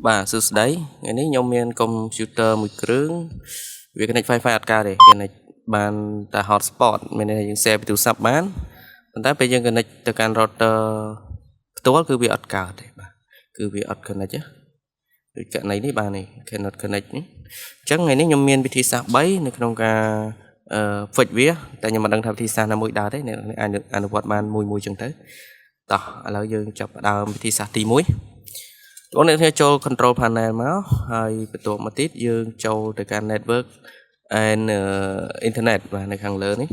Bà sư đấy ngày nay nhóm miền computer một cứng việc này phải ở cả đấy cái này bàn ta hotspot mình này những xe bị tụt sập bánแต่ไปยังกันในตะการรอเตอร์ตัวคือbị ở cả đấy bàคือbị ở cái này chứ cái nàyนี่bà này cái nốt cái này nhé chắc ngày nay nhóm miền bị thi sập bấyในក្នុងការฝึกវាតែខ្ញុំមិនដឹងថាវិធីសាស្ត្រណាមួយដែរទេអ្នកអាចអនុវត្តបានមួយចឹងទៅតោះឥឡូវយើងចាប់ផ្ដើមវិធីសាស្ត្រទី1បងអ្នកគ្នាចូល control panel មកហើយបន្ទាប់មកទៀតយើងចូលទៅកាន់ network and internet បាទនៅខាងលើនេះ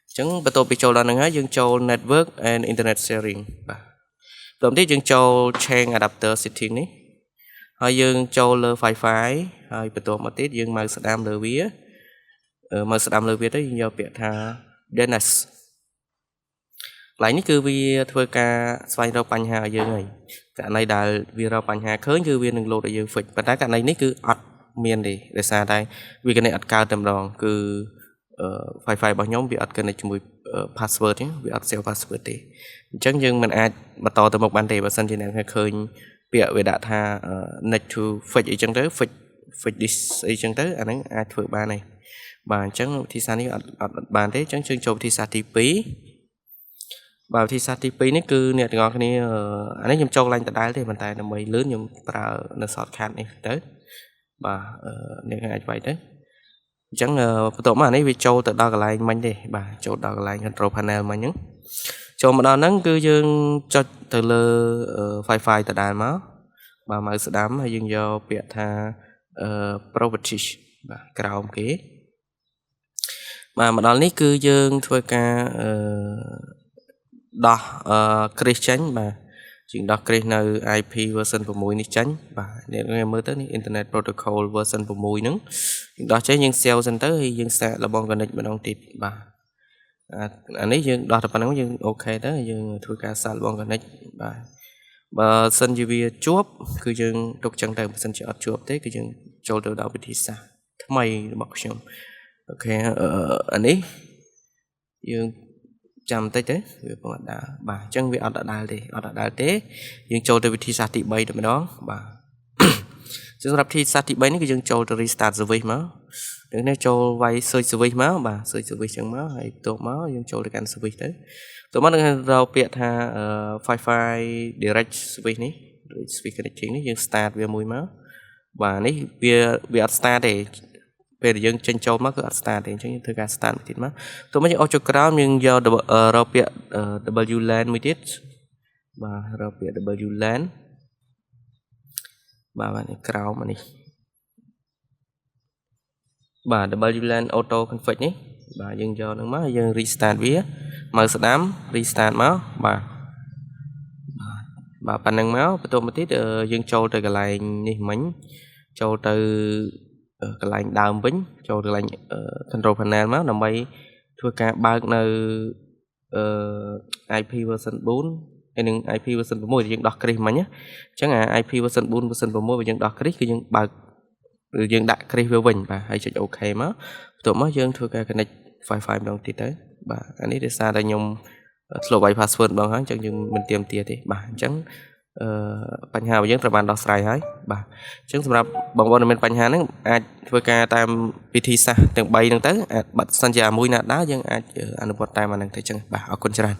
អញ្ចឹងបន្ទាប់ពីចូលដល់ហ្នឹងហើយយើងចូល network and internet sharing បាទបន្ទាប់ទៀតយើងចូល change adapter setting នេះហើយយើងចូលលើ Wi-Fi ហើយបន្ទាប់មកទៀតយើងមកស្ដាំលើវាមកស្ដាំលើវាទៅយើងយកពាក្យថា DNS កន្លែងនេះគឺវាធ្វើការស្វែងរកបញ្ហាឲ្យយើងហើយករណីដែលវារកបញ្ហាឃើញគឺវានឹងលោតឲ្យយើង fix ប៉ុន្តែករណីនេះគឺអត់មានទេដោយសារតែវា connect អត់កើតតែម្ដងគឺ Wi-Fi របស់ខ្ញុំវាអត់ connect ជាមួយ password ទេវាអត់ save password ទេអញ្ចឹងយើងមិនអាចបន្តទៅមុខបានទេបើសិនជាអ្នកឃើញពាក្យវាដាក់ថា net to fix អីចឹងទៅ fix this អីចឹងទៅអាហ្នឹងអាចធ្វើបានហើយបាទអញ្ចឹងវិធីសាស្ត្រនេះអត់បានទេអញ្ចឹងយើងចូលវិធីសាស្ត្រទី2បាទវិធីសាស្ត្រទី2នេះគឺអ្នកទាំងអស់គ្នាអានេះខ្ញុំចូលកន្លែងដដែលទេប៉ុន្តែដើម្បីលឿនខ្ញុំប្រើនៅ shortcut នេះទៅបាទអ្នកអាចវាយទៅអញ្ចឹងបន្ទាប់មកអានេះវាចូលទៅដល់កន្លែងមិញទេបាទចូលដល់កន្លែង control panel មិញហ្នឹងចូលមកដល់ហ្នឹងគឺយើងចុចទៅលើ Wi-Fi ដដែលមកបាទមកស្ដាំហើយយើងយកពាក្យថា properties បាទក្រោមគេបាទមកដល់នេះគឺយើងធ្វើការដោះChris ចេញបាទជាងដោះChris នៅ IP version 6នេះចេញបាទអ្នកមើលទៅនេះ Internet Protocol version 6ហ្នឹងយើងដោះចេញយើង save សិនទៅហើយយើងសាកលបង connect ម្ដងទៀតបាទអានេះយើងដោះទៅប៉ុណ្ណឹងយើងអូខេទៅយើងធ្វើការសាកលបង connect បាទបើសិនជាវាជាប់គឺយើងទុកចឹងទៅបើសិនជាអត់ជាប់ទេគឺយើងចូលទៅដល់វិធីសាស្ត្រថ្មីរបស់ខ្ញុំអូខេអានេះយើងចាំបន្តិចទេវាពងអត់ដើរបាទអញ្ចឹងវាអត់ដើរទេយើងចូលទៅវិធីសាស្ត្រទី3តែម្ដងបាទសម្រាប់វិធីសាស្ត្រទី3នេះគឺយើងចូលទៅ restart service មកនឹងនេះចូលវាយ search service មកបាទ search service ចឹងមកហើយបន្ទាប់មកយើងចូលទៅកាន់ service ទៅបន្ទាប់មកនឹងរកពាក្យថា Wi-Fi direct service នេះ service connecting នេះយើង start វាមួយមកបាទនេះវាអត់ start ទេពេលយើងចេញចូលមកគឺអត់ start ទេអញ្ចឹងយើងធ្វើការ start មួយទៀតមកទោះមិនយើងអស់ចុចក្រោមយើងយករកពាក្យ WLAN មួយទៀតបាទរកពាក្យ WLAN បាទនេះក្រោមនេះបាទ WLAN auto config នេះបាទយើងយកនឹងមកយើង restart វាមកស្ដាំ restart មកបាទប៉ណ្ណឹងមកបន្ទាប់មកទៀតយើងចូលទៅកន្លែងនេះមិញចូលទៅកន្លែងដើមវិញចូលទៅកន្លែង control panel មកដើម្បីធ្វើការបើកនៅIP version 4ហើយនឹង IP version 6ដែលយើងដោះ Chris មិញអញ្ចឹងអា IP version 4 version 6ដែលយើងដោះ Chris គឺយើងបើកឬយើងដាក់ Chris វាវិញបាទហើយចុច OK មកបន្ទាប់មកយើងធ្វើការ connect Wi-Fi ម្ដងទៀតទៅបាទអានេះដោយសារតែខ្ញុំធ្លាប់វាយ password ម្ដងហើយអញ្ចឹងយើងមិនទាមទារទេបាទអញ្ចឹងបញ្ហារបស់យើងត្រូវបានដោះស្រាយហើយបាទអញ្ចឹងសម្រាប់បងប្អូនដែលមានបញ្ហាហ្នឹងអាចធ្វើការតាមវិធីសាស្ត្រទាំង3ហ្នឹងទៅបើសិនជាអាមួយណាដើរយើងអាចអនុវត្តតាមអាហ្នឹងទៅអញ្ចឹងបាទអរគុណច្រើន